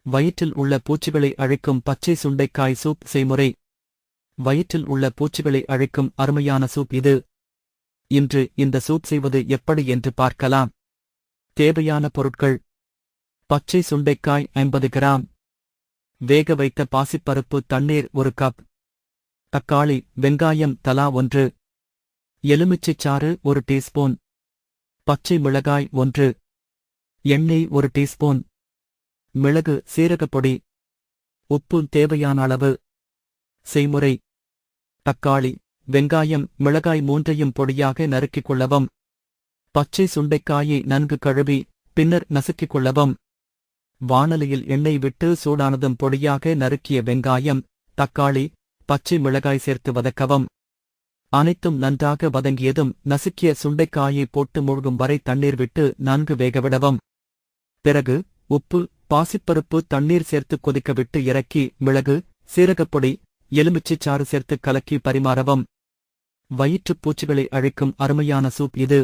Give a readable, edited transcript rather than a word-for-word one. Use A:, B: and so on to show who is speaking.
A: வயிற்றில் உள்ள பூச்சிகளை அழிக்கும் பச்சை சுண்டைக்காய் சூப் செய்முறை. வயிற்றில் உள்ள பூச்சிகளை அழிக்கும் அருமையான சூப் இது. இன்று இந்த சூப் செய்வது எப்படி என்று பார்க்கலாம். தேவையான பொருட்கள்: பச்சை சுண்டைக்காய் 50 கிராம், வேக வைத்த பாசிப்பருப்பு தண்ணீர் 1 கப், தக்காளி வெங்காயம் தலா 1, எலுமிச்சைச் சாறு 1 டீஸ்பூன், பச்சை மிளகாய் 1, எண்ணெய் 1 டீஸ்பூன், மிளகு சீரகப்பொடி, உப்பு தேவையான அளவு. செய்முறை: தக்காளி வெங்காயம் மிளகாய் மூன்றையும் பொடியாக நறுக்கிக் கொள்ளவும். பச்சை சுண்டைக்காயை நன்கு கழுவி பின்னர் நசுக்கிக் கொள்ளவும். வாணலியில் எண்ணெய் விட்டு சூடானதும் பொடியாக நறுக்கிய வெங்காயம், தக்காளி, பச்சை மிளகாய் சேர்த்து வதக்கவும். அனைத்தும் நன்றாக வதங்கியதும் நசுக்கிய சுண்டைக்காயை போட்டு மூழ்கும் வரை தண்ணீர் விட்டு நன்கு வேகவிடவும். பிறகு உப்பு, பாசிப்பருப்பு தண்ணீர் சேர்த்து கொதிக்கவிட்டு இறக்கி மிளகு, சீரகப்பொடி, எலுமிச்சைச் சாறு சேர்த்து கலக்கி பரிமாறவும். வயிற்றுப் பூச்சிகளை அழிக்கும் அருமையான சூப் இது.